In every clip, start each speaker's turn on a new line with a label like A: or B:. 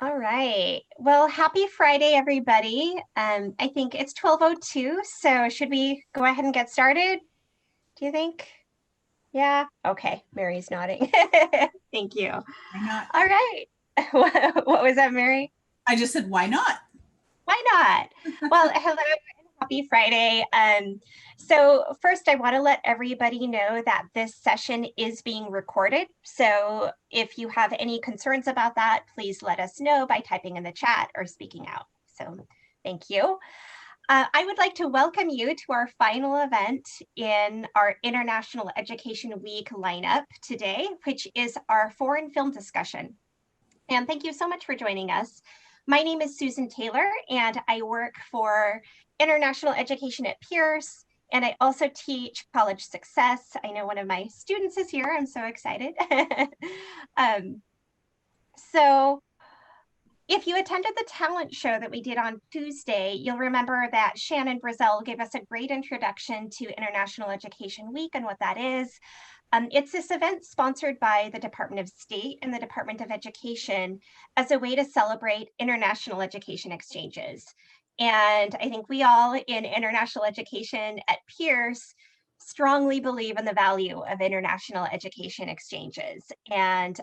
A: All right. Well, happy Friday, everybody. I think it's 12:02, so should we go ahead and get started? Do you think? Yeah? Okay, Mary's nodding. Thank you.
B: Why not?
A: All right. What was that, Mary?
B: I just said, why not?
A: Why not? Well, hello and happy Friday. So first, I want to let everybody know that this session is being recorded. So if you have any concerns about that, please let us know by typing in the chat or speaking out. So thank you. I would like to welcome you to our final event in our International Education Week lineup today, which is our foreign film discussion. And thank you so much for joining us. My name is Susan Taylor, and I work for international education at Pierce, and I also teach college success. I know one of my students is here. I'm so excited. So if you attended the talent show that we did on Tuesday, you'll remember that Shannon Brazel gave us a great introduction to International Education Week and what that is. It's this event sponsored by the Department of State and the Department of Education as a way to celebrate international education exchanges. And I think we all in international education at Pierce strongly believe in the value of international education exchanges. And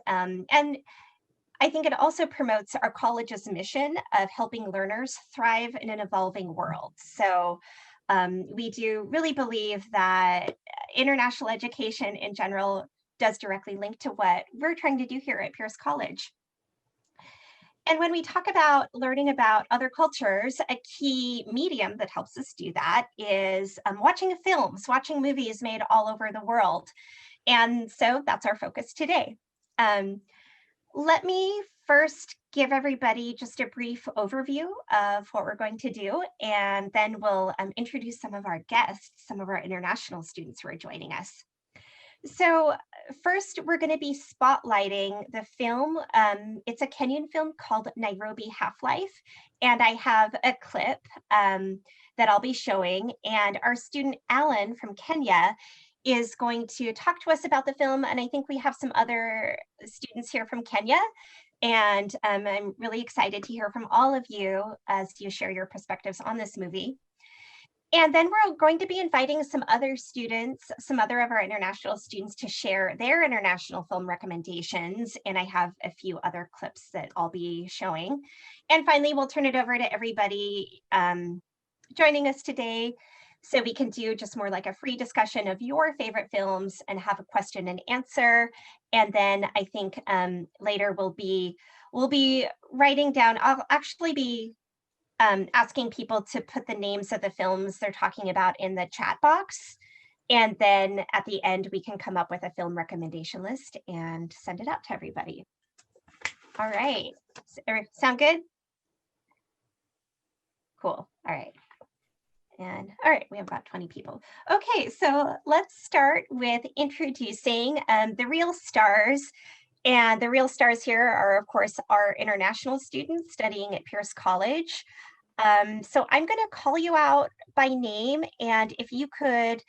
A: I think it also promotes our college's mission of helping learners thrive in an evolving world. So we do really believe that international education in general does directly link to what we're trying to do here at Pierce College. And when we talk about learning about other cultures, a key medium that helps us do that is watching films, watching movies made all over the world. And so that's our focus today. Let me first give everybody just a brief overview of what we're going to do, and then we'll introduce some of our guests, some of our international students who are joining us. So first, we're going to be spotlighting the film. It's a Kenyan film called Nairobi Half-Life, and I have a clip that I'll be showing, and our student Alan from Kenya is going to talk to us about the film, and I think we have some other students here from Kenya, and I'm really excited to hear from all of you as you share your perspectives on this movie. And then we're going to be inviting some other students, some other of our international students to share their international film recommendations, and I have a few other clips that I'll be showing. And finally, we'll turn it over to everybody joining us today, so we can do just more like a free discussion of your favorite films and have a question and answer. And then I think later we'll be writing down, I'll actually be asking people to put the names of the films they're talking about in the chat box. And then at the end, we can come up with a film recommendation list and send it out to everybody. All right, sound good? Cool, all right. And all right, we have about 20 people. Okay, so let's start with introducing the real stars. And the real stars here are, of course, our international students studying at Pierce College. So I'm going to call you out by name, and if you could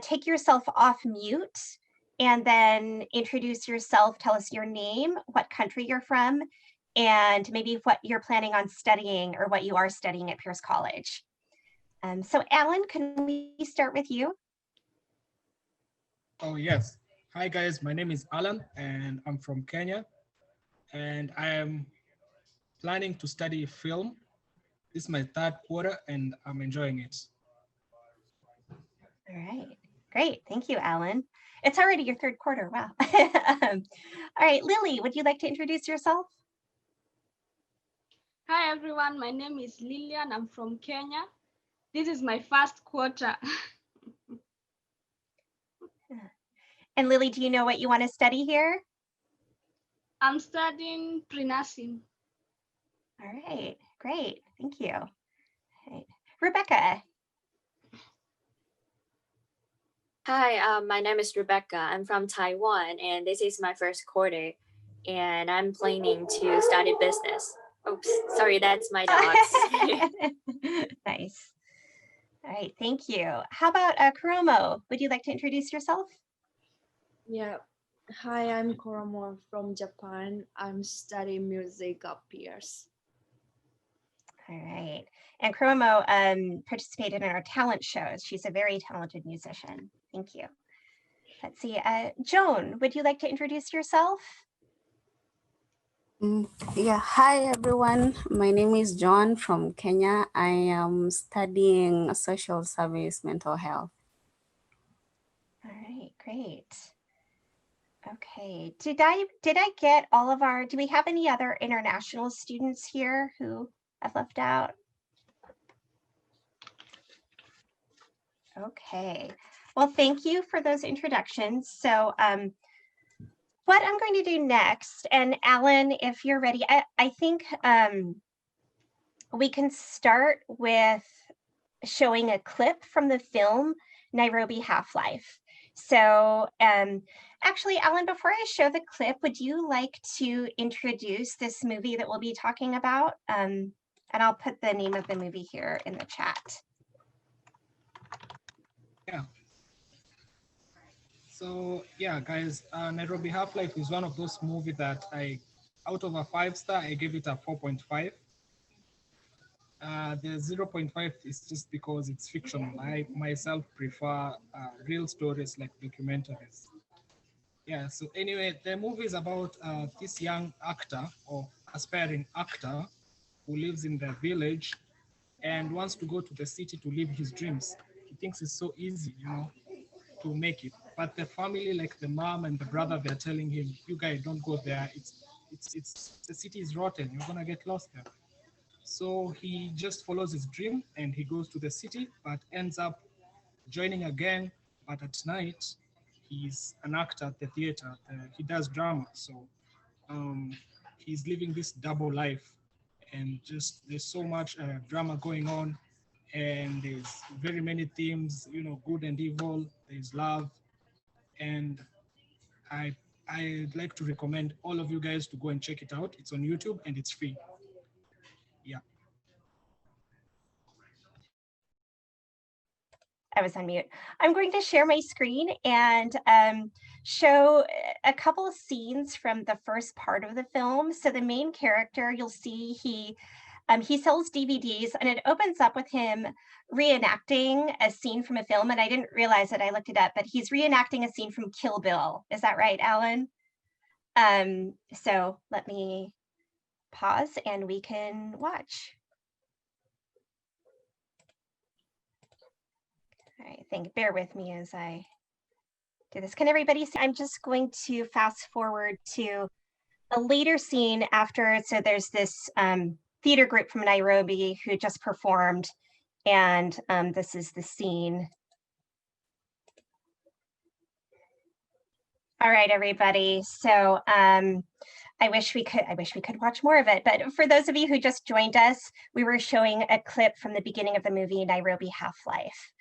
A: take yourself off mute and then introduce yourself, tell us your name, what country you're from, and maybe what you're planning on studying or what you are studying at Pierce College. So Alan, can we start with you?
C: Oh, yes. Hi, guys. My name is Alan, and I'm from Kenya. And I am planning to study film. This is my third quarter, and I'm enjoying it.
A: All right. Great. Thank you, Alan. It's already your third quarter. Wow. All right, Lily, would you like to introduce yourself?
D: Hi, everyone. My name is Lillian. I'm from Kenya. This is my first quarter.
A: And Lily, do you know what you want to study here?
D: I'm studying pre-nursing.
A: All right, great. Thank you. All right. Rebecca.
E: Hi, my name is Rebecca. I'm from Taiwan, and this is my first quarter, and I'm planning to study business. Oops, sorry, that's my dogs.
A: Nice. All right, thank you. How about Kuromo? Would you like to introduce yourself?
F: Yeah,
B: Hi, I'm Koromo from Japan. I'm studying music up years.
A: All right. And Chromo participated in our talent shows. She's a very talented musician. Thank you. Let's see. Joan, would you like to introduce yourself?
F: Yeah, hi everyone. My name is John from Kenya. I am studying social service mental health.
A: All right, great. Okay, did I get all of our, do we have any other international students here who I've left out? Okay, well, thank you for those introductions. So what I'm going to do next, and Alan, if you're ready, I think we can start with showing a clip from the film Nairobi Half-Life. So actually, Alan, before I show the clip, would you like to introduce this movie that we'll be talking about? And I'll put the name of the movie here in the chat.
C: Yeah. So yeah, guys, Nairobi Half-Life is one of those movies that out of a 5-star, I gave it a 4.5. The 0.5 is just because it's fictional. I myself prefer real stories like documentaries. Yeah, so anyway, the movie is about this young actor or aspiring actor who lives in the village and wants to go to the city to live his dreams. He thinks it's so easy, to make it. But the family, like the mom and the brother, they're telling him, "You guys don't go there. It's the city is rotten. You're gonna get lost there." So he just follows his dream and he goes to the city, but ends up joining a gang. But at night, he's an actor at the theater. He does drama, so um, he's living this double life, and just there's so much drama going on, and there's very many themes, good and evil. There's love, and I I'd like to recommend all of you guys to go and check it out. It's on YouTube and it's free. Yeah.
A: I was on mute. I'm going to share my screen and show a couple of scenes from the first part of the film. So the main character, you'll see he sells DVDs, and it opens up with him reenacting a scene from a film. And I didn't realize it, I looked it up, but he's reenacting a scene from Kill Bill. Is that right, Alan? So let me pause and we can watch. All right, bear with me as I do this. Can everybody see? I'm just going to fast forward to a later scene after. So there's this theater group from Nairobi who just performed, and this is the scene. All right, everybody. So I wish we could watch more of it. But for those of you who just joined us, we were showing a clip from the beginning of the movie Nairobi Half-Life.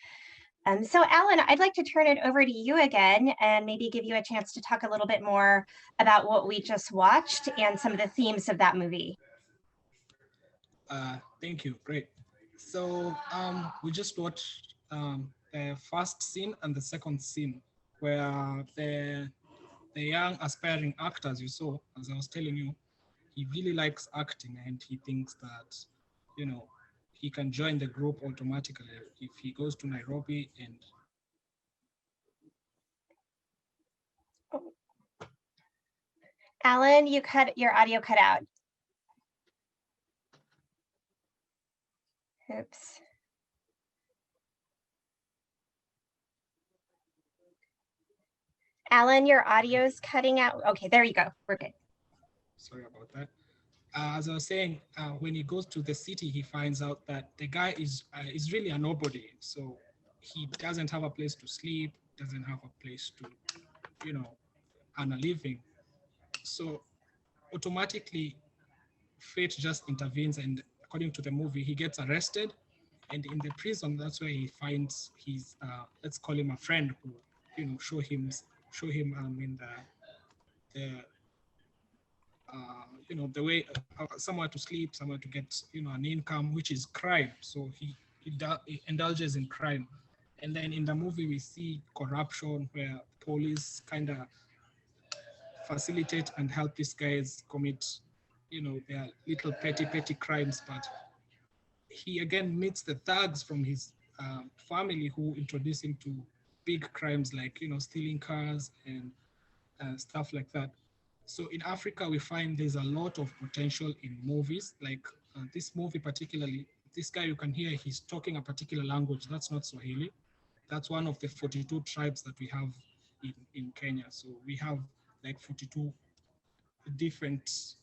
A: So Alan, I'd like to turn it over to you again and maybe give you a chance to talk a little bit more about what we just watched and some of the themes of that movie.
C: Thank you. Great. So we just watched the first scene and the second scene where the young aspiring actor, as you saw, as I was telling you, he really likes acting and he thinks that, he can join the group automatically if he goes to Nairobi and
A: Alan, your audio cut out. Oops. Alan, your audio is cutting out. Okay, there you go. We're good.
C: Sorry about that. As I was saying, when he goes to the city, he finds out that the guy is really a nobody. So he doesn't have a place to sleep, doesn't have a place to, earn a living. So automatically, fate just intervenes, and according to the movie, he gets arrested. And in the prison, that's where he finds his, let's call him a friend who, show him in the the way somewhere to sleep, somewhere to get an income, which is crime. So he indulges in crime, and then in the movie we see corruption where police kind of facilitate and help these guys commit, their little petty crimes. But he again meets the thugs from his family who introduce him to big crimes like, stealing cars and stuff like that. So in Africa, we find there's a lot of potential in movies. Like this movie, particularly, this guy, you can hear he's talking a particular language. That's not Swahili. That's one of the 42 tribes that we have in Kenya. So we have like 42 different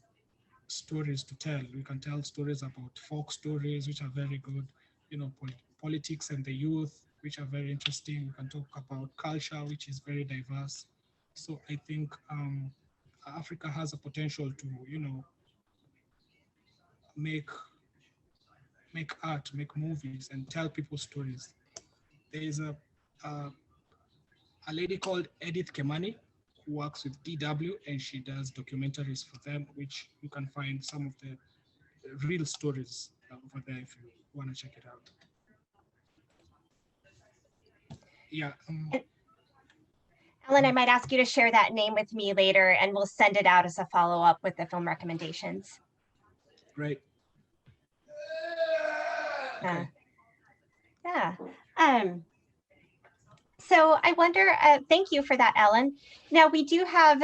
C: stories to tell. We can tell stories about folk stories, which are very good, politics and the youth, which are very interesting. We can talk about culture, which is very diverse. So I think Africa has a potential to, make art, make movies, and tell people stories. There is a, a lady called Edith Kemani who works with DW, and she does documentaries for them, which you can find some of the real stories over there if you want to check it out. Yeah.
A: Ellen, I might ask you to share that name with me later, and we'll send it out as a follow-up with the film recommendations.
C: Great.
A: Okay. Yeah. So I wonder, thank you for that, Ellen. Now we do have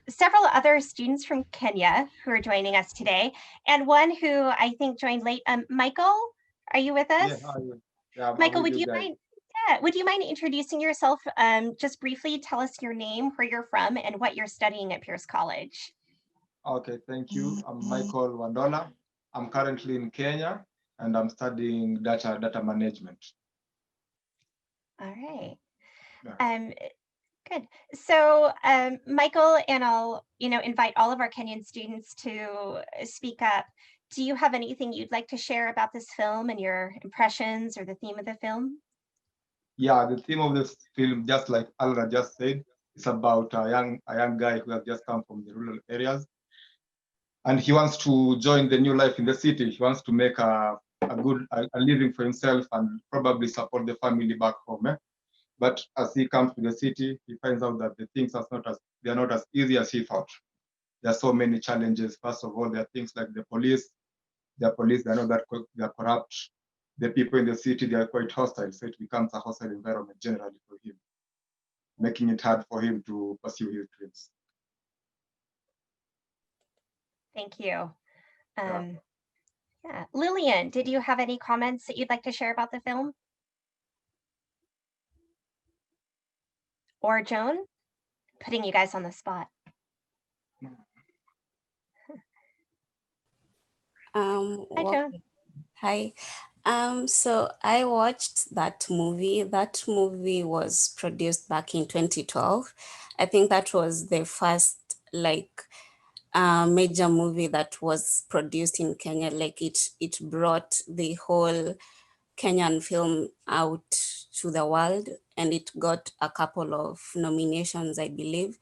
A: several other students from Kenya who are joining us today, and one who I think joined late. Michael, are you with us?
G: Yeah,
A: Michael, would you mind? Yeah, would you mind introducing yourself? Just briefly, tell us your name, where you're from, and what you're studying at Pierce College.
G: Okay, thank you. I'm Michael Wandola. I'm currently in Kenya, and I'm studying data management.
A: All right.
G: Yeah.
A: Good. So Michael, and I'll invite all of our Kenyan students to speak up. Do you have anything you'd like to share about this film and your impressions or the theme of the film?
G: Yeah, the theme of this film, just like Alra just said, it's about a young guy who has just come from the rural areas, and he wants to join the new life in the city. He wants to make a living for himself and probably support the family back home. But as he comes to the city, he finds out that the things are not as easy as he thought. There are so many challenges. First of all, there are things like the police. They're not that they're corrupt. The people in the city, they are quite hostile. So it becomes a hostile environment generally for him, making it hard for him to pursue his dreams.
A: Thank you. Yeah. Lillian, did you have any comments that you'd like to share about the film? Or Joan? Putting you guys on the spot. Hi, Joan.
F: Hi. So I watched that movie. That movie was produced back in 2012. I think that was the first major movie that was produced in Kenya. Like it brought the whole Kenyan film out to the world, and it got a couple of nominations, I believe.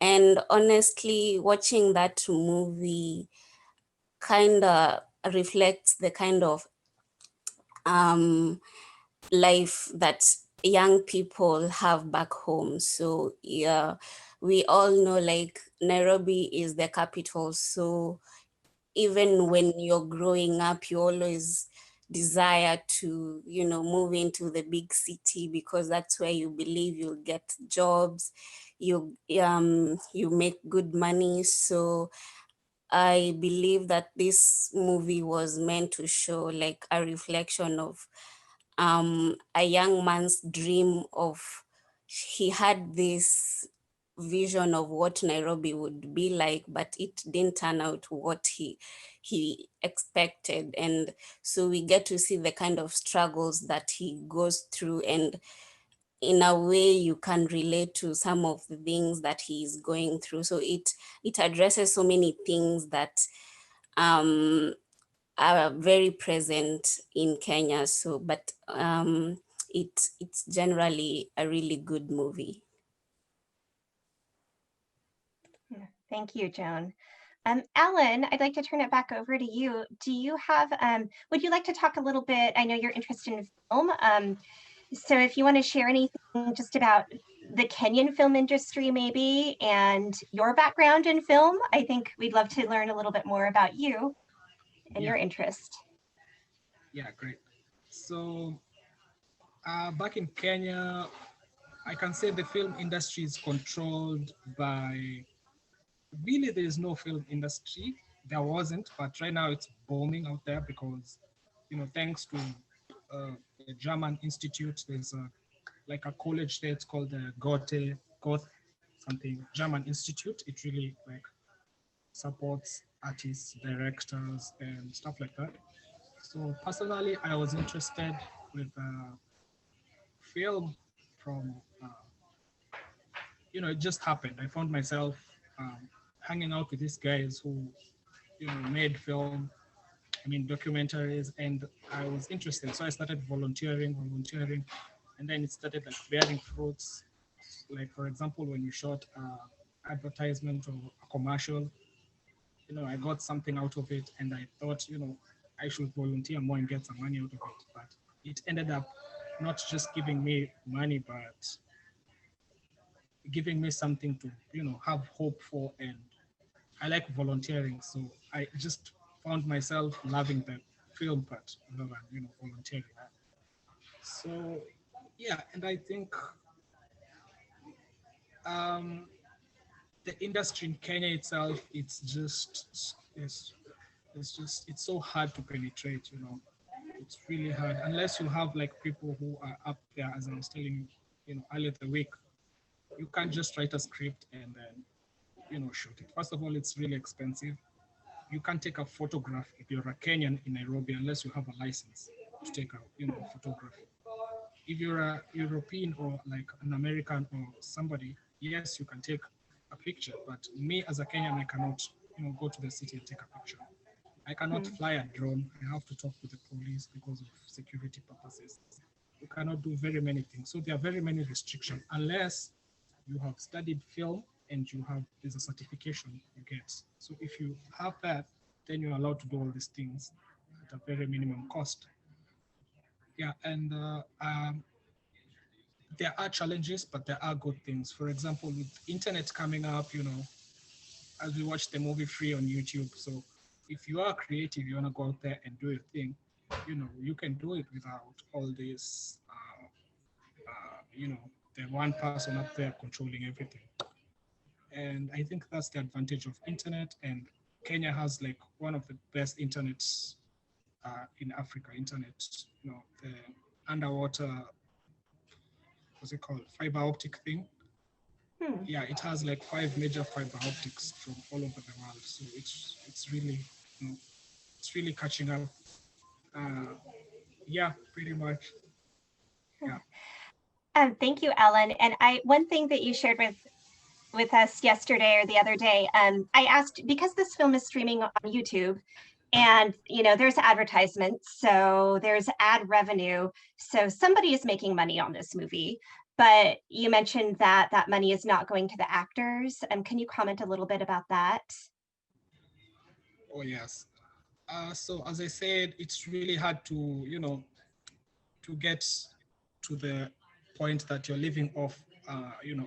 F: And honestly, watching that movie kind of reflects the kind of life that young people have back home. So yeah, we all know like Nairobi is the capital. So even when you're growing up, you always desire to, move into the big city because that's where you believe you'll get jobs, you make good money. So I believe that this movie was meant to show like a reflection of a young man's dream of, he had this vision of what Nairobi would be like, but it didn't turn out what he expected. And so we get to see the kind of struggles that he goes through, and in a way you can relate to some of the things that he's going through. So it addresses so many things that are very present in Kenya. So, but it's generally a really good movie.
A: Thank you, Joan. Ellen, I'd like to turn it back over to you. Do you have, would you like to talk a little bit? I know you're interested in film. So if you want to share anything just about the Kenyan film industry maybe, and your background in film. I think we'd love to learn a little bit more about you and your interest.
C: Yeah, great. So back in Kenya, I can say the film industry is controlled by, really there is no film industry. There wasn't, but right now it's booming out there because, thanks to the German Institute, there's like a college there, it's called the Goethe something German Institute. It really like supports artists, directors, and stuff like that. So personally, I was interested with film from, it just happened. I found myself hanging out with these guys who, made film, documentaries, and I was interested. So I started volunteering, and then it started like bearing fruits. Like for example, when you shot advertisement or a commercial, I got something out of it, and I thought, I should volunteer more and get some money out of it. But it ended up not just giving me money, but giving me something to, have hope for. And I like volunteering, so I just found myself loving the film part rather than, volunteering. So yeah, and I think um, the industry in Kenya itself, it's so hard to penetrate. It's really hard unless you have like people who are up there, as I was telling you, earlier the week. You can't just write a script and then, shoot it. First of all, it's really expensive. You can't take a photograph if you're a Kenyan in Nairobi unless you have a license to take a, photography. If you're a European or like an American or somebody, yes, you can take a picture. But me as a Kenyan, I cannot, go to the city and take a picture. I cannot fly a drone. I have to talk with the police because of security purposes. You cannot do very many things. So there are very many restrictions unless you have studied film and there's a certification you get. So if you have that, then you're allowed to do all these things at a very minimum cost. Yeah, and there are challenges, but there are good things. For example, with internet coming up, as we watch the movie free on YouTube. So if you are creative, you want to go out there and do your thing, you can do it without all this, the one person up there controlling everything. And I think that's the advantage of internet. And Kenya has like one of the best internets in Africa. Internet, the underwater, what's it called, fiber optic thing. Yeah, it has like 5 major fiber optics from all over the world. So it's really, it's really catching up. Yeah, pretty much. Yeah.
A: Thank you, Ellen. And one thing that you shared with us yesterday or the other day, I asked, because this film is streaming on YouTube, and there's advertisements, so there's ad revenue, so somebody is making money on this movie. But you mentioned that that money is not going to the actors. Can you comment a little bit about that?
C: Oh yes. So as I said, it's really hard to to get to the point that you're living off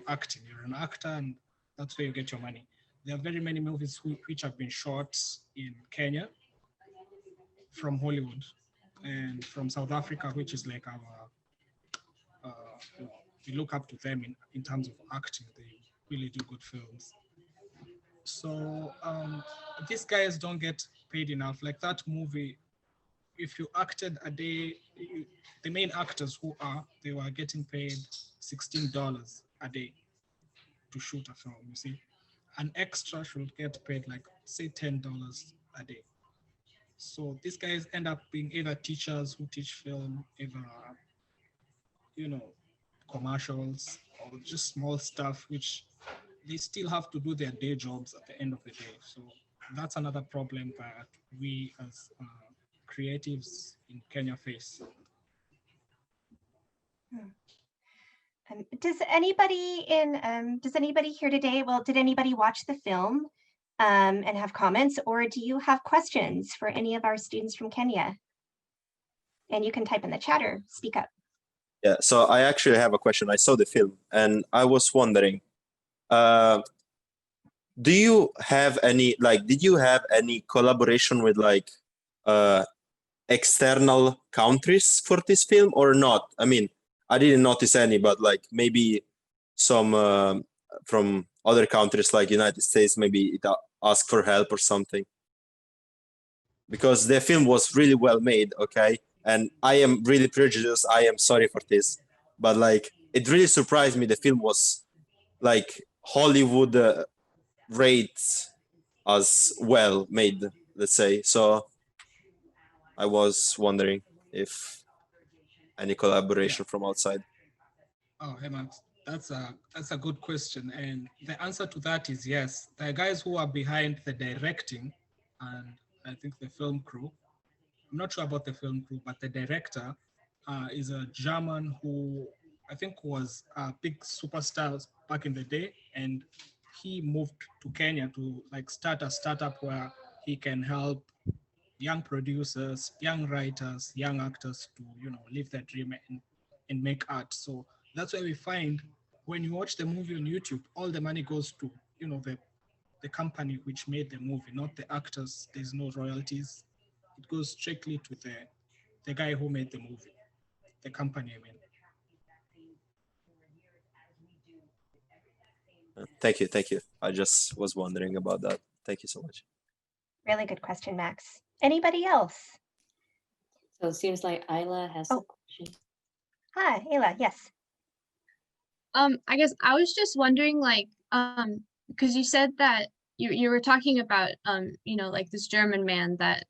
C: acting. You're an actor, and that's where you get your money. There are very many movies which have been shot in Kenya from Hollywood and from South Africa, which is like our we look up to them in terms of acting. They really do good films. So these guys don't get paid enough. Like that movie, if you acted a day, the main actors they were getting paid $16 a day to shoot a film. You see, an extra should get paid like say $10 a day. So these guys end up being either teachers who teach film, either you know commercials or just small stuff, which they still have to do their day jobs at the end of the day. So that's another problem that we as creatives in Kenya face.
A: Does anybody here today, well, did anybody watch the film and have comments, or do you have questions for any of our students from Kenya? And you can type in the chat or speak up.
H: Yeah, so I actually have a question. I saw the film and I was wondering, uh, do you have any, like, did you have any collaboration with like uh, external countries for this film or not? I mean, I didn't notice any, but like maybe some from other countries like United States, maybe it asked for help or something. Because the film was really well made, okay? And I am really prejudiced. I am sorry for this, but like it really surprised me. The film was like Hollywood rates as well made, let's say. So I was wondering if any collaboration from outside.
C: Oh, hey man, that's a good question, and the answer to that is yes. The guys who are behind the directing, and I think the film crew. I'm not sure about the film crew, but the director is a German who I think was a big superstar back in the day, and he moved to Kenya to like start a startup where he can help young producers, young writers, young actors to live their dream and make art. So that's why we find when you watch the movie on YouTube, all the money goes to the company which made the movie, not the actors. There's no royalties. It goes strictly to the guy who made the movie, the company, I mean.
H: Thank you, thank you. I just was wondering about that. Thank you so much.
A: Really good question, Max. Anybody else?
E: So it seems like Isla has a question.
A: Hi, Ayla, yes.
I: I guess I was just wondering, like, because you said that you were talking about, like this German man that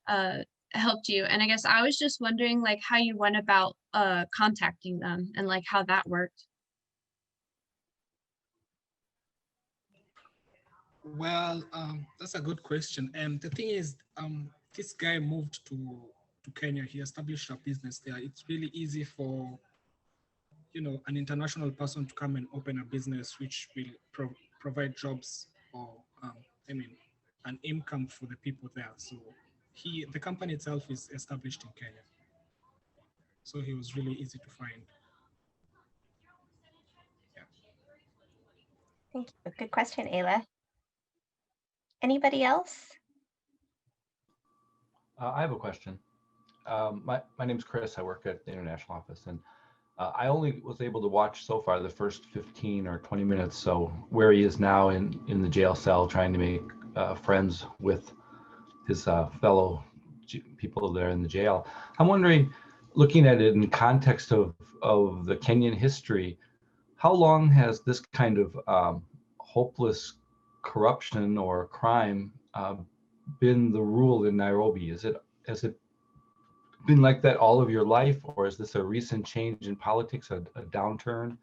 I: helped you, and I guess I was just wondering, like, how you went about contacting them and like how that worked.
C: Well, that's a good question. And the thing is, this guy moved to Kenya. He established a business there. It's really easy for an international person to come and open a business which will provide jobs or I mean an income for the people there. So the company itself is established in Kenya. So he was really easy to find. Yeah.
A: Thank you. Good question, Ayla. Anybody else?
J: I have a question. My name's Chris. I work at the international office, and I only was able to watch so far the first 15 or 20 minutes. So where he is now in the jail cell, trying to make friends with his fellow people there in the jail. I'm wondering, looking at it in context of the Kenyan history, how long has this kind of hopeless corruption or crime been the rule in Nairobi? Has it been like that all of your life, or is this a recent change in politics, a downturn?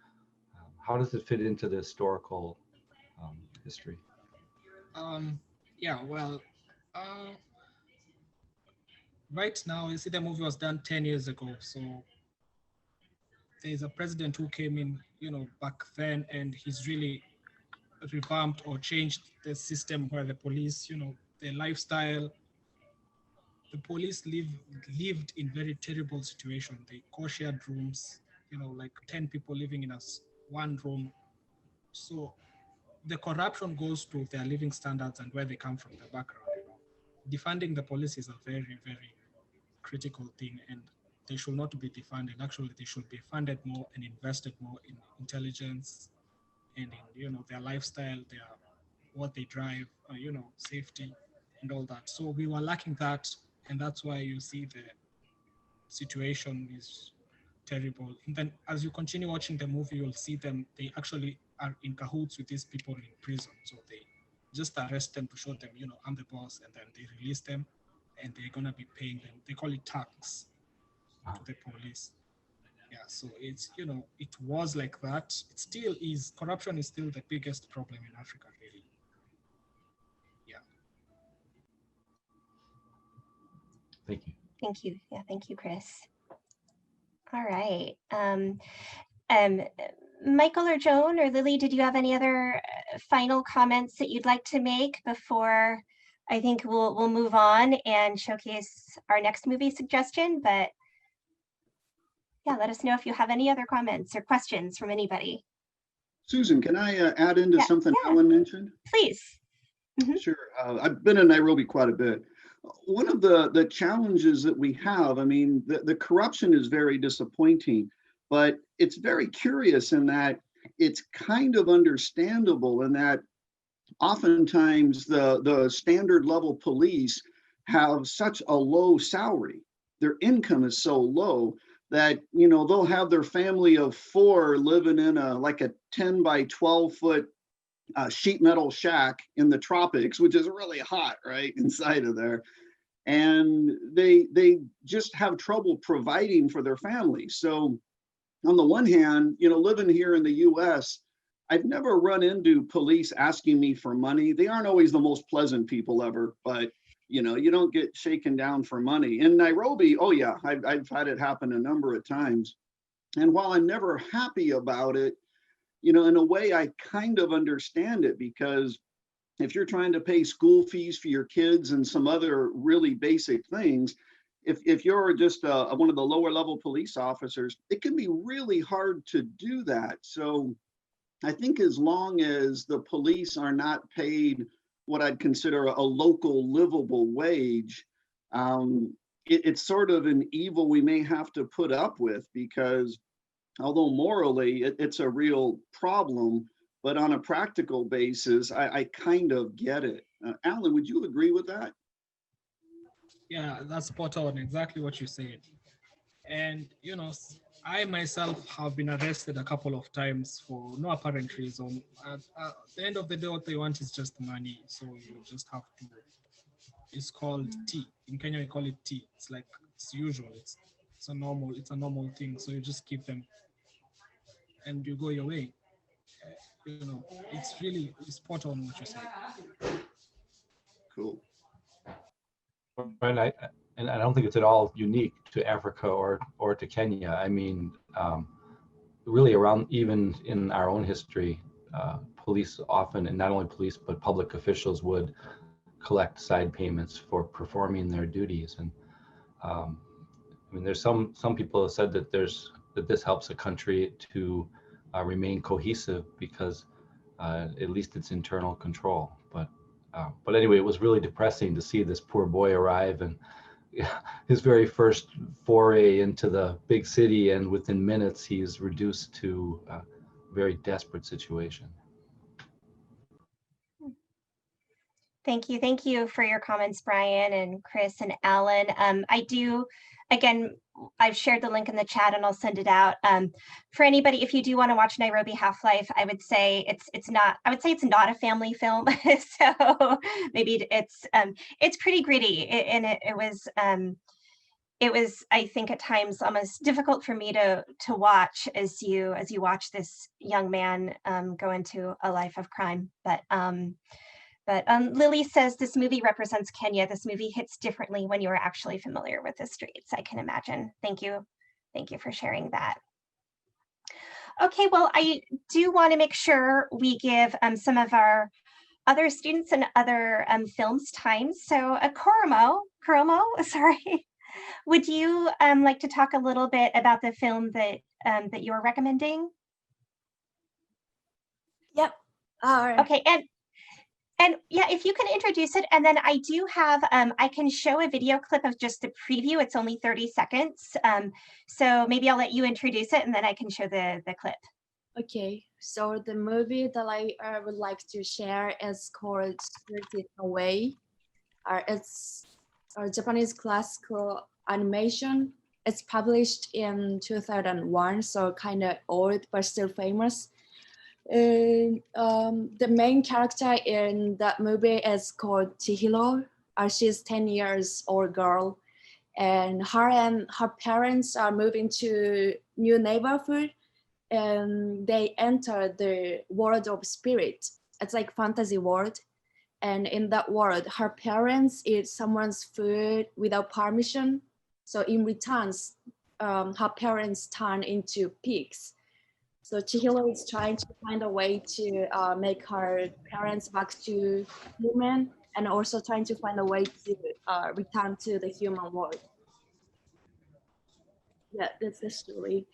J: How does it fit into the historical history?
C: Yeah, well, right now, you see, the movie was done 10 years ago. So there's a president who came in, back then, and he's really revamped or changed the system where the police, the lifestyle, the police lived in very terrible situation. They co-shared rooms, like 10 people living in one room. So the corruption goes to their living standards and where they come from, the background. Defunding the police is a very, very critical thing, and they should not be defunded. Actually, they should be funded more and invested more in intelligence and in their lifestyle, what they drive, safety and all that. So we were lacking that, and that's why you see the situation is terrible. And then as you continue watching the movie, you'll see them, they actually are in cahoots with these people in prison. So they just arrest them to show them, I'm the boss, and then they release them, and they're gonna be paying them. They call it tax to the police. Yeah, so it's, it was like that. It still is. Corruption is still the biggest problem in Africa, really. Yeah.
J: Thank you.
A: Thank you. Yeah, thank you, Chris. All right. Michael or Joan or Lily, did you have any other final comments that you'd like to make before I think we'll move on and showcase our next movie suggestion? But yeah, let us know if you have any other comments or questions from anybody.
K: Susan, can I add into
A: Yeah,
K: something
A: yeah.
K: Alan mentioned?
A: Please.
K: Sure. I've been in Nairobi quite a bit. One of the challenges that we have, I mean, the corruption is very disappointing, but it's very curious in that it's kind of understandable in that oftentimes the standard level police have such a low salary. Their income is so low that, you know, they'll have their family of 4 living in a like a 10 by 12 foot sheet metal shack in the tropics, which is really hot, right, inside of there. And they just have trouble providing for their families. So on the one hand, you know, living here in the US, I've never run into police asking me for money. They aren't always the most pleasant people ever, but you know, you don't get shaken down for money. In Nairobi, oh yeah, I've had it happen a number of times. And while I'm never happy about it, you know, in a way I kind of understand it, because if you're trying to pay school fees for your kids and some other really basic things, if you're just one of the lower level police officers, it can be really hard to do that. So I think as long as the police are not paid what I'd consider a local livable wage, it's sort of an evil we may have to put up with, because although morally it's a real problem, but on a practical basis, I kind of get it. Alan, would you agree with that?
C: Yeah, that's spot on, exactly what you said. And, you know, I myself have been arrested a couple of times for no apparent reason. At the end of the day, what they want is just money. So you just have to, it's called T. In Kenya, we call it T. It's like, it's usual. It's a normal thing. So you just keep them and you go your way. You know, it's really spot on what you said.
K: Cool.
J: And I don't think it's at all unique to Africa or to Kenya. I mean, really around, even in our own history, police often, and not only police, but public officials would collect side payments for performing their duties. And I mean, there's some people have said that this helps a country to remain cohesive, because at least it's internal control. But anyway, it was really depressing to see this poor boy arrive, and his very first foray into the big city, and within minutes he's reduced to a very desperate situation.
A: Thank you for your comments, Brian and Chris and Alan. Again, I've shared the link in the chat and I'll send it out. For anybody, if you do want to watch Nairobi Half-Life, I would say it's not a family film. So maybe it's pretty gritty, and it was, I think, at times almost difficult for me to watch as you watch this young man go into a life of crime. But Lily says this movie represents Kenya. This movie hits differently when you are actually familiar with the streets, I can imagine. Thank you for sharing that. Okay, well, I do want to make sure we give some of our other students and other films time. So Kuromo, sorry. Would you like to talk a little bit about the film that you're recommending?
B: Yep. All right.
A: Okay, and yeah, if you can introduce it, and then I do have, I can show a video clip of just the preview. It's only 30 seconds. So maybe I'll let you introduce it and then I can show the clip.
B: Okay, so the movie that I would like to share is called Spirited Away. It's a Japanese classical animation. It's published in 2001, so kind of old but still famous. And the main character in that movie is called Chihiro. She's 10 years old girl, and her parents are moving to new neighborhood, and they enter the world of spirit. It's like fantasy world, and in that world, her parents eat someone's food without permission. So in returns, her parents turn into pigs. So Chihiro is trying to find a way to make her parents back to human, and also trying to find a way to return to the human world. Yeah, that's the story.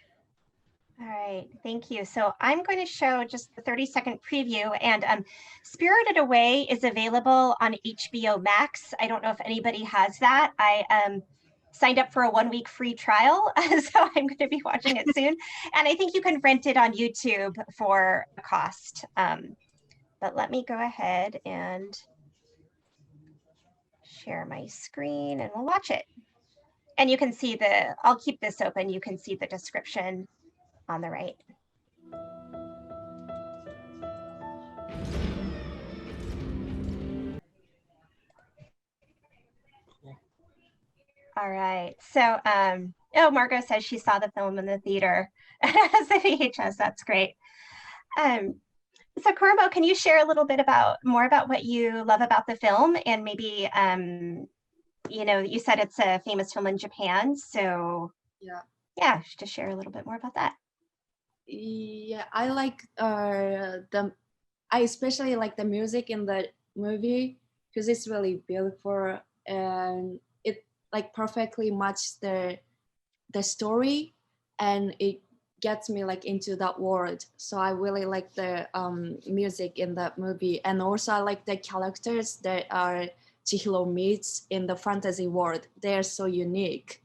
A: All right, thank you. So I'm going to show just the 30-second preview, and Spirited Away is available on HBO Max. I don't know if anybody has that. I signed up for a 1-week free trial, so I'm going to be watching it soon. And I think you can rent it on YouTube for a cost. But let me go ahead and share my screen and we'll watch it. And you can see I'll keep this open. You can see the description on the right. All right. So, oh, Margot says she saw the film in the theater as the VHS. That's great. So, Cormo, can you share a little bit more about what you love about the film, and maybe, you know, you said it's a famous film in Japan, so yeah, just share a little bit more about that.
B: Yeah, I like I especially like the music in the movie because it's really beautiful and it like perfectly matches the story, and it gets me like into that world. So I really like the music in that movie, and also I like the characters that are Chihiro meets in the fantasy world. They're so unique.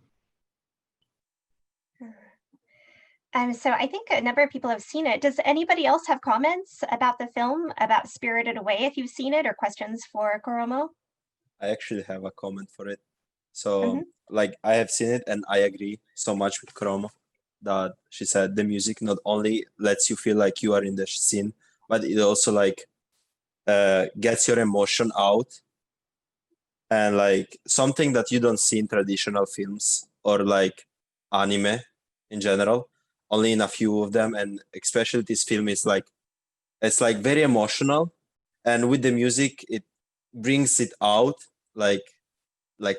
A: So I think a number of people have seen it. Does anybody else have comments about the film, about Spirited Away, if you've seen it, or questions for Koromo?
H: I actually have a comment for it. So like I have seen it and I agree so much with Koromo that she said the music not only lets you feel like you are in the scene, but it also like gets your emotion out, and like something that you don't see in traditional films or like anime in general, only in a few of them. And especially this film is like, it's like very emotional, and with the music it brings it out like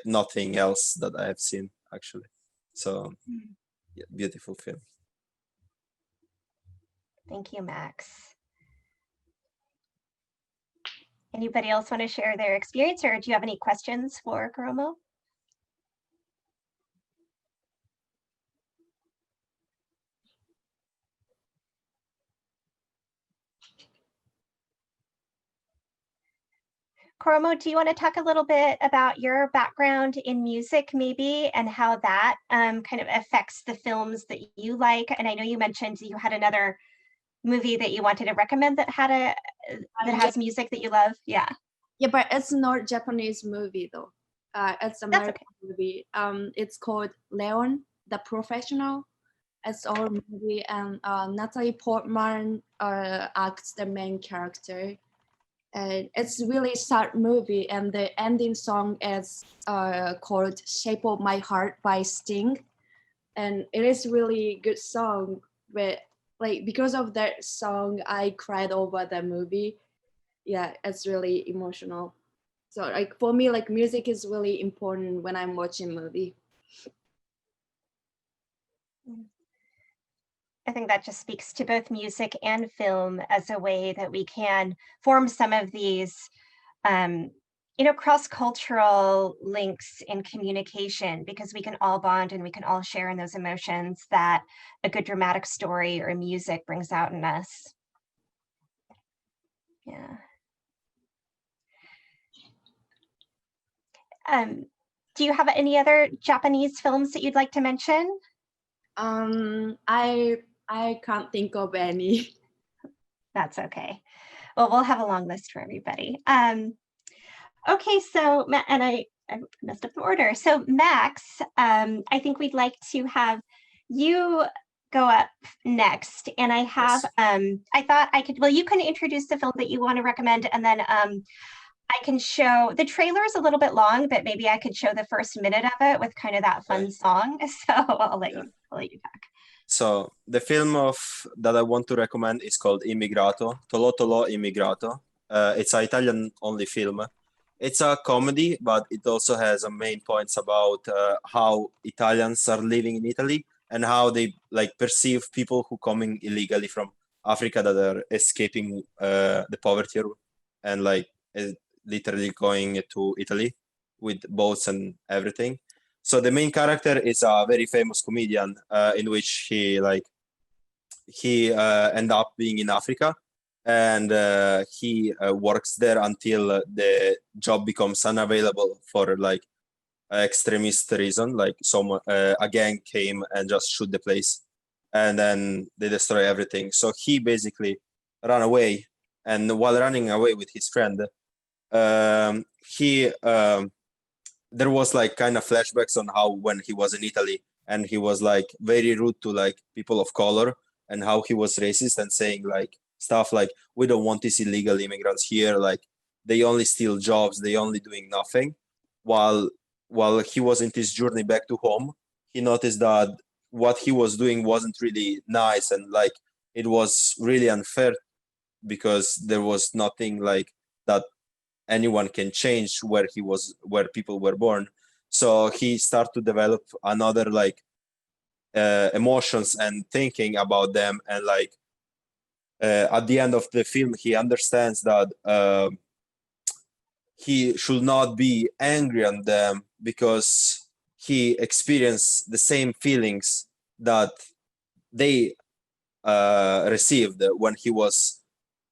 H: nothing else that I have seen actually. So yeah, beautiful film.
A: Thank you, Max. Anybody else want to share their experience, or do you have any questions for Koromo? Koromo, do you want to talk a little bit about your background in music maybe, and how that kind of affects the films that you like? And I know you mentioned you had another movie that you wanted to recommend that had has music that you love. Yeah.
B: Yeah, but it's not Japanese movie though. It's American movie. It's called Leon, the Professional. It's our movie, and Natalie Portman acts the main character. And it's really sad movie, and the ending song is called "Shape of My Heart" by Sting, and it is really good song. But like because of that song, I cried over the movie. Yeah, it's really emotional. So like for me, like music is really important when I'm watching movie.
A: I think that just speaks to both music and film as a way that we can form some of these, you know, cross-cultural links in communication, because we can all bond and we can all share in those emotions that a good dramatic story or music brings out in us. Yeah. Do you have any other Japanese films that you'd like to mention?
B: I can't think of any.
A: That's okay. Well, we'll have a long list for everybody. Okay, so and I messed up the order. So Max, I think we'd like to have you go up next. And I have, I thought I could, well, you can introduce the film that you want to recommend, and then I can show, the trailer is a little bit long, but maybe I could show the first minute of it with kind of that fun song. So I'll let you talk.
H: So the film that I want to recommend is called Immigrato, Tolo Tolo Immigrato. It's an Italian only film. It's a comedy, but it also has a main points about how Italians are living in Italy and how they like perceive people who coming illegally from Africa that are escaping the poverty and like literally going to Italy with boats and everything. So the main character is a very famous comedian in which he end up being in Africa, and he works there until the job becomes unavailable for like extremist reason, like some a gang came and just shoot the place, and then they destroy everything. So he basically ran away, and while running away with his friend, he there was like kind of flashbacks on how when he was in Italy and he was like very rude to like people of color, and how he was racist and saying like stuff like, we don't want these illegal immigrants here, like they only steal jobs, they only doing nothing. While he was in his journey back to home, he noticed that what he was doing wasn't really nice, and like it was really unfair because there was nothing like that anyone can change where people were born. So he started to develop another like emotions and thinking about them, and like at the end of the film he understands that he should not be angry on them because he experienced the same feelings that they received when he was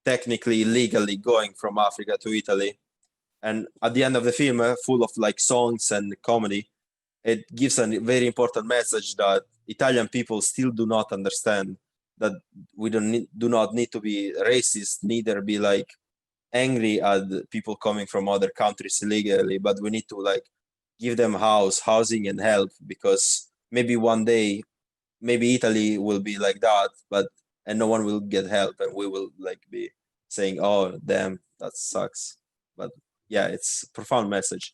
H: technically legally going from Africa to Italy. And at the end of the film, full of like songs and comedy, it gives a very important message that Italian people still do not understand that we do not need to be racist, neither be like angry at the people coming from other countries illegally, but we need to like give them housing and help, because maybe one day, maybe Italy will be like that, and no one will get help, and we will like be saying, oh damn, that sucks. But yeah, it's a profound message.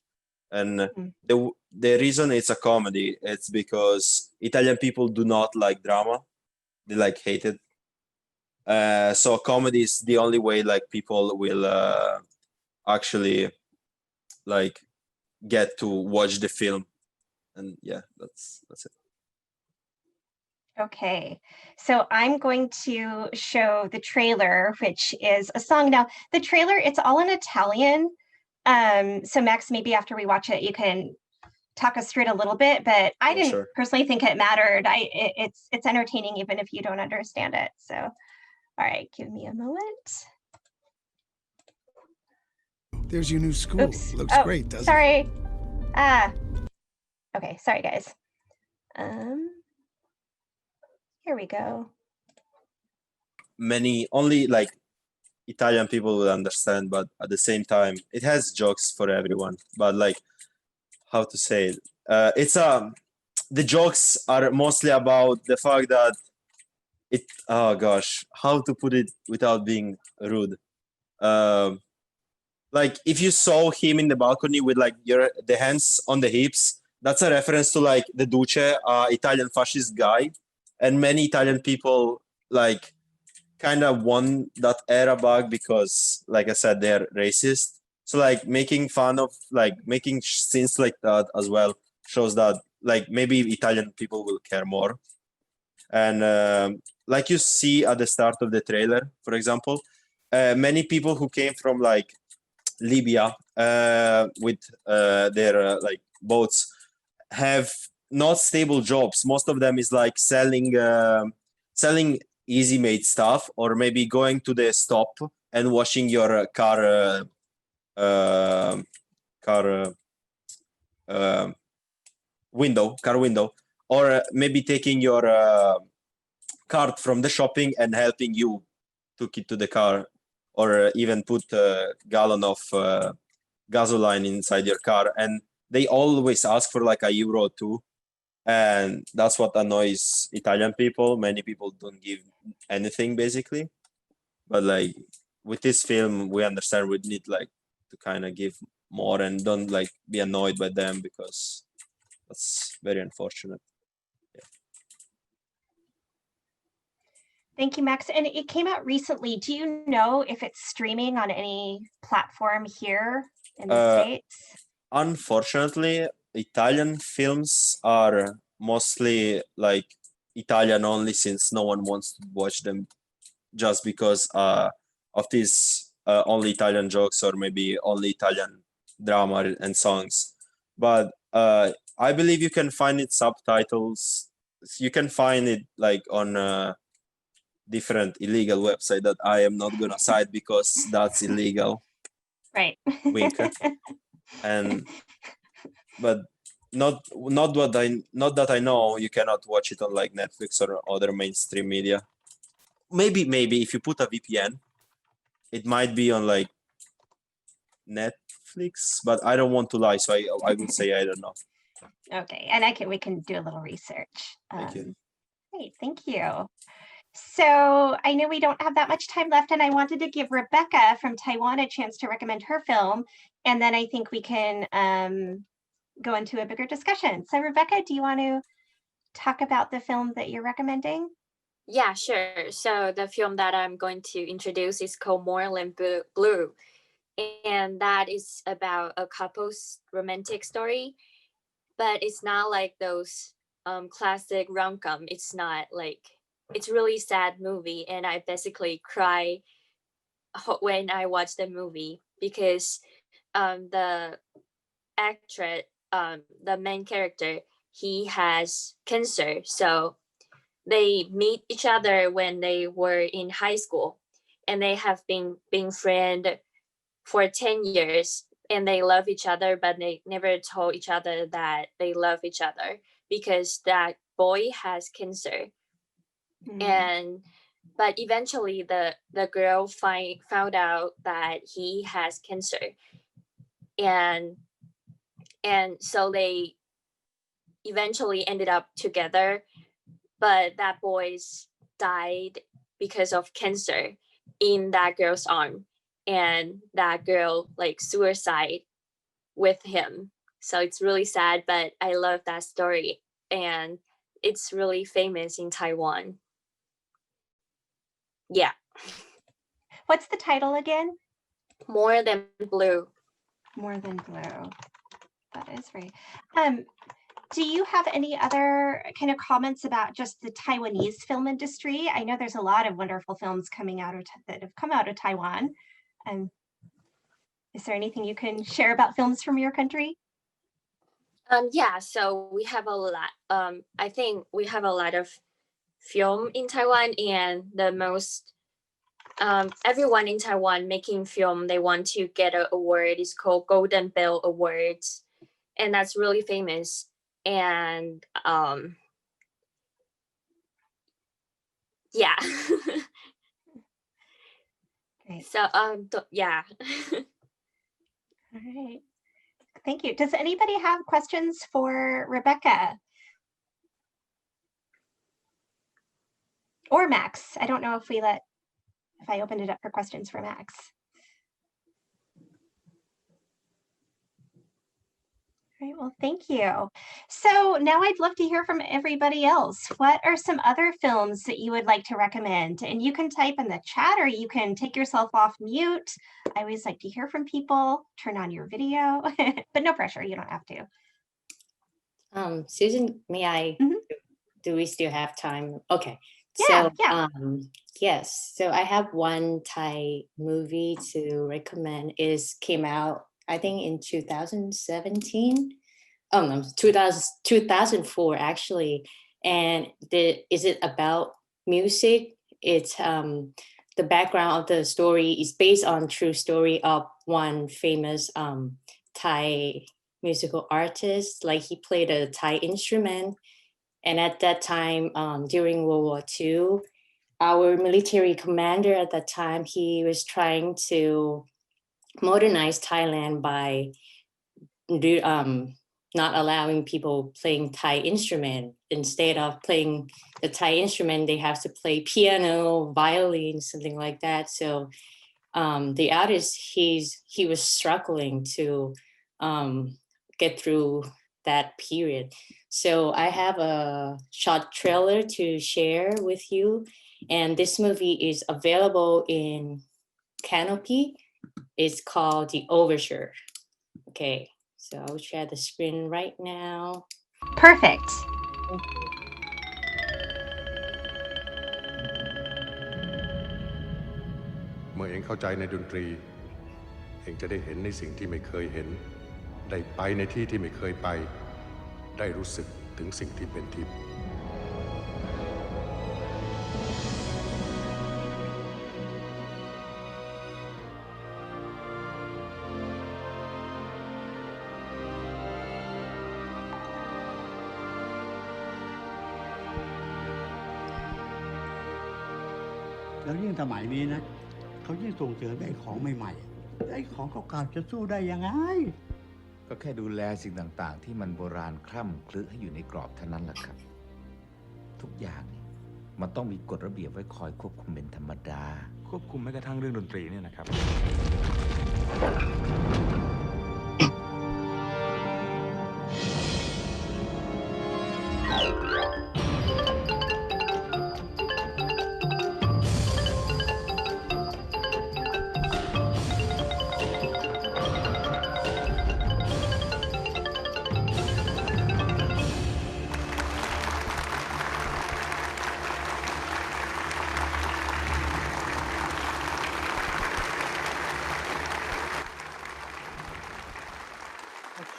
H: And the reason it's a comedy, it's because Italian people do not like drama, they like hate it. So comedy is the only way like people will actually like get to watch the film. And yeah, that's it.
A: Okay, so I'm going to show the trailer, which is a song. Now, the trailer, it's all in Italian. So Max, maybe after we watch it, you can talk us through it a little bit, but I didn't personally think it mattered. It's entertaining even if you don't understand it. So, all right, give me a moment.
L: There's your new school.
A: Oops.
L: Looks great, doesn't
A: it? Sorry. Okay, sorry guys. Here we go.
H: Only like Italian people will understand, but at the same time, it has jokes for everyone. But like, how to say it? The jokes are mostly about the fact that oh gosh, how to put it without being rude? Like if you saw him in the balcony with like the hands on the hips, that's a reference to like the Duce, Italian fascist guy. And many Italian people like kind of won that era back because, like I said, they're racist. So like making fun of like making scenes like that as well shows that like maybe Italian people will care more. And like you see at the start of the trailer, for example, many people who came from like Libya with their like boats have not stable jobs. Most of them is like selling easy made stuff, or maybe going to the stop and washing your car window, or maybe taking your cart from the shopping and helping you took it to the car, or even put a gallon of gasoline inside your car. And they always ask for like €1 or €2. And that's what annoys Italian people. Many people don't give anything basically. But like with this film, we understand we need like to kind of give more and don't like be annoyed by them, because that's very unfortunate.
A: Thank you, Max. And it came out recently. Do you know if it's streaming on any platform here in the States?
H: Unfortunately, Italian films are mostly like Italian only, since no one wants to watch them just because of these only Italian jokes, or maybe only Italian drama and songs. but I believe you can find it subtitles. You can find it like on different illegal website that I am not gonna cite because that's illegal.
A: Right.
H: Wink. And but not that I know, you cannot watch it on like Netflix or other mainstream media. Maybe if you put a VPN, it might be on like Netflix, but I don't want to lie, so I would say I don't know.
A: Okay, and we can do a little research.
H: Thank you.
A: Great, thank you. So I know we don't have that much time left, and I wanted to give Rebecca from Taiwan a chance to recommend her film, and then I think we can go into a bigger discussion. So Rebecca, do you want to talk about the film that you're recommending?
E: Yeah, sure. So the film that I'm going to introduce is called More Than Blue. And that is about a couple's romantic story. But it's not like those classic rom-com. It's not like, it's really sad movie. And I basically cry when I watch the movie because the actress, the main character, he has cancer. So they meet each other when they were in high school, and they have been friends for 10 years, and they love each other, but they never told each other that they love each other because that boy has cancer. And but eventually the girl found out that he has cancer, and so they eventually ended up together, but that boy's died because of cancer in that girl's arm, and that girl like suicide with him. So it's really sad, but I love that story, and it's really famous in Taiwan. Yeah.
A: What's the title again?
E: More Than Blue.
A: More Than Blue. That is right. Do you have any other kind of comments about just the Taiwanese film industry? I know there's a lot of wonderful films coming out of that have come out of Taiwan. Is there anything you can share about films from your country?
E: Yeah, so we have a lot. I think we have a lot of film in Taiwan, and the most everyone in Taiwan making film, they want to get an award. It's called Golden Bell Awards, and that's really famous. And yeah.
A: Great.
E: So yeah.
A: All right. Thank you. Does anybody have questions for Rebecca? Or Max? I don't know if I opened it up for questions for Max. Great, well, thank you. So now I'd love to hear from everybody else. What are some other films that you would like to recommend? And you can type in the chat, or you can take yourself off mute. I always like to hear from people. Turn on your video, but no pressure, you don't have to.
M: Susan, may I,
A: Mhm.
M: do we still have time? Okay.
A: Yeah,
M: So,
A: yeah.
M: yes, so I have one Thai movie to recommend. Came out, I think, in 2017. Oh no, 2004 actually. And is it about music? It's the background of the story is based on true story of one famous Thai musical artist. Like he played a Thai instrument, and at that time, during World War II, our military commander at that time, he was trying to modernize Thailand by not allowing people playing Thai instrument. Instead of playing the Thai instrument, they have to play piano, violin, something like that. So the artist, he was struggling to get through that period. So I have a short trailer to share with you. And this movie is available in Canopy. It's called The Overture. Okay, so I'll share the screen right now.
A: Perfect.
L: เมื่อเองเข้าใจในดนตรีเองจะได้เห็นในสิ่งที่ไม่เคยเห็น ได้ไปในที่ที่ไม่เคยไปได้รู้สึกถึงสิ่งที่เป็นทิพย์
N: แล้วยิ่งสมัยนี้นะเขายิ่งส่งเสริมไอ้ของใหม่ๆไอ้ของเก่าๆจะสู้ได้ยังไง
O: ก็แค่ดูแลสิ่งต่างๆ ที่มันโบราณคร่ำครึให้อยู่ในกรอบเท่านั้นแหละครับ ทุกอย่างเนี่ยมันต้องมีกฎระเบียบไว้คอยควบคุมเป็นธรรมดา
P: ควบคุมแม้กระทั่งเรื่องดนตรีเนี่ยนะครับ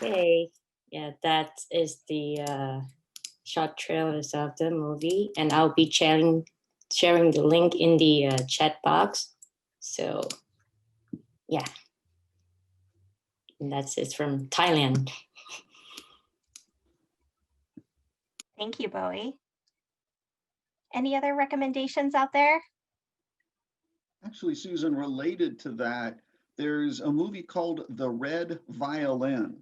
M: Okay, yeah, that is the short trailers of the movie, and I'll be sharing the link in the chat box. So, yeah, and that's it from Thailand.
A: Thank you, Bowie. Any other recommendations out there?
K: Actually, Susan, related to that, there's a movie called The Red Violin,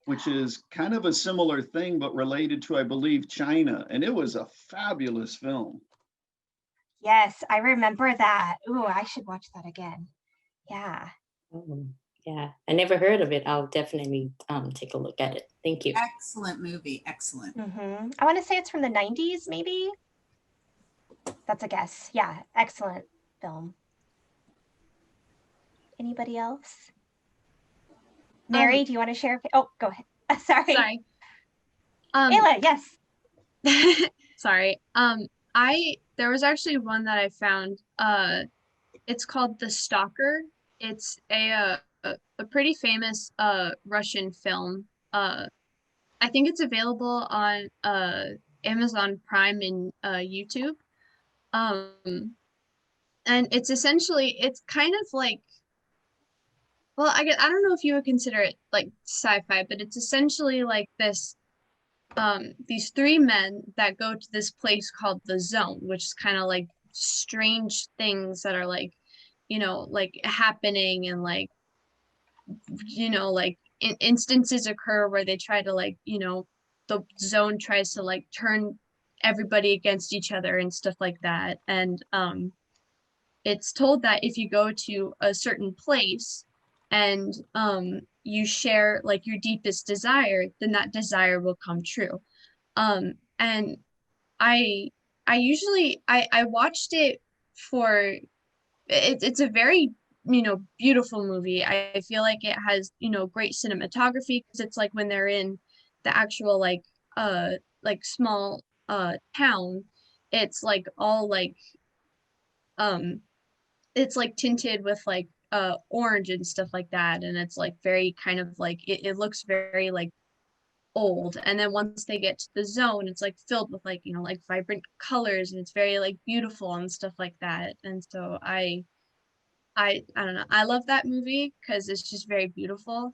K: which is kind of a similar thing, but related to, I believe, China. And it was a fabulous film.
A: Yes, I remember that. Ooh, I should watch that again. Yeah.
M: Yeah, I never heard of it. I'll definitely take a look at it. Thank you.
Q: Excellent movie. Excellent.
A: I want to say it's from the 90s, maybe. That's a guess. Yeah, excellent film. Anybody else? Mary, do you want to share? Oh, go ahead. Sorry.
I: Sorry.
A: Ayla, yes.
I: Sorry. There was actually one that I found. It's called The Stalker. It's a pretty famous Russian film. I think it's available on Amazon Prime and YouTube. And it's essentially, it's kind of like, well, I don't know if you would consider it like sci-fi, but it's essentially like this, these three men that go to this place called the Zone, which is kind of like strange things that are like, you know, like happening, and like, you know, like instances occur where they try to like, you know, the Zone tries to like turn everybody against each other and stuff like that. And it's told that if you go to a certain place and you share like your deepest desire, then that desire will come true. And I usually I watched it for it's a very, you know, beautiful movie. I feel like it has, you know, great cinematography, because it's like when they're in the actual like small town, it's like all like it's like tinted with like orange and stuff like that, and it's like very kind of like it looks very like old. And then once they get to the Zone, it's like filled with like, you know, like vibrant colors, and it's very like beautiful and stuff like that. And so I don't know, I love that movie because it's just very beautiful.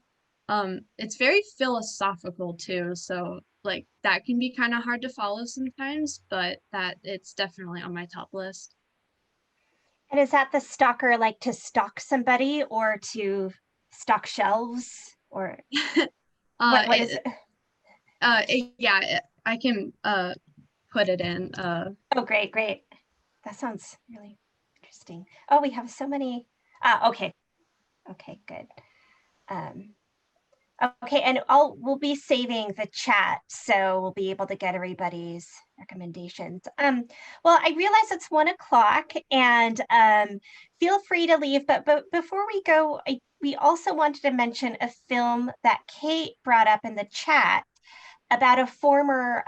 I: It's very philosophical too, so like that can be kind of hard to follow sometimes, but that it's definitely on my top list.
A: And is that the stalker like to stalk somebody or to stock shelves, or what is it?
I: Yeah, I can put it in.
A: Oh, great. That sounds really interesting. Oh, we have so many. Okay, good. Okay, and we'll be saving the chat, so we'll be able to get everybody's recommendations. Well, I realize it's 1 o'clock, and feel free to leave, but before we go, we also wanted to mention a film that Kate brought up in the chat about a former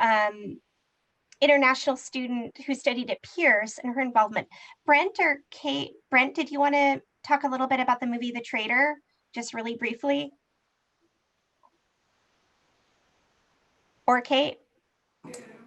A: international student who studied at Pierce and her involvement. Brent or Kate? Brent, did you want to talk a little bit about the movie The Traitor, just really briefly? Or Kate?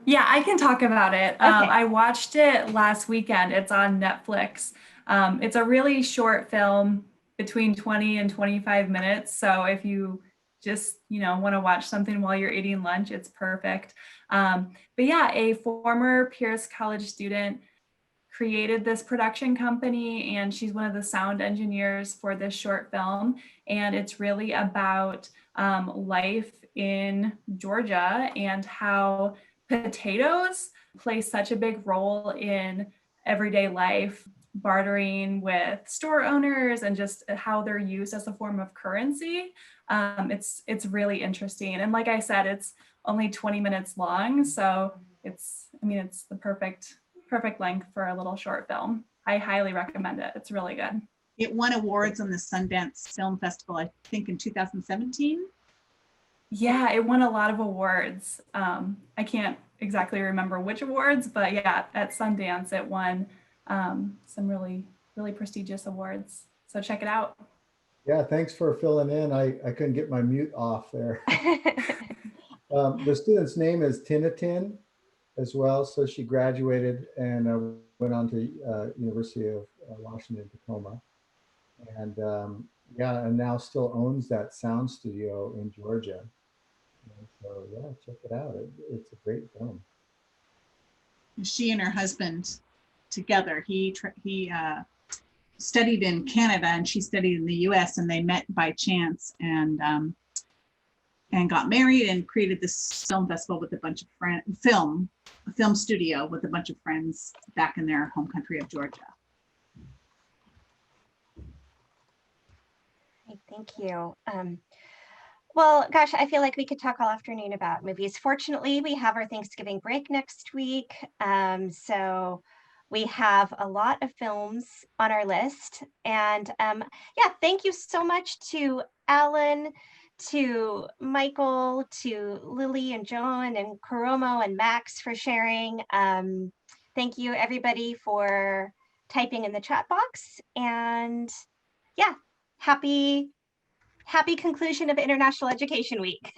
R: Yeah, I can talk about it.
A: Okay.
R: I watched it last weekend. It's on Netflix. It's a really short film, between 20 and 25 minutes. So if you just, want to watch something while you're eating lunch, it's perfect. But yeah, a former Pierce College student created this production company, and she's one of the sound engineers for this short film. And it's really about life in Georgia and how potatoes play such a big role in everyday life, bartering with store owners and just how they're used as a form of currency. It's really interesting. And like I said, it's only 20 minutes long. So it's the perfect length for a little short film. I highly recommend it. It's really good.
Q: It won awards on the Sundance Film Festival, I think in 2017.
R: Yeah, it won a lot of awards. I can't exactly remember which awards, but yeah, at Sundance it won some really, really prestigious awards. So check it out.
S: Yeah, thanks for filling in. I couldn't get my mute off there. The student's name is Tinatin as well. So she graduated and went on to University of Washington, Tacoma. And yeah, and now still owns that sound studio in Georgia. And so yeah, check it out. It's a great film.
Q: She and her husband together, he studied in Canada and she studied in the US, and they met by chance and got married and created this film festival with a bunch of friends, film studio with a bunch of friends back in their home country of Georgia.
A: Thank you. Well, gosh, I feel like we could talk all afternoon about movies. Fortunately, we have our Thanksgiving break next week. So we have a lot of films on our list. And yeah, thank you so much to Alan, to Michael, to Lily and John and Koromo and Max for sharing. Thank you everybody for typing in the chat box. And yeah, happy conclusion of International Education Week.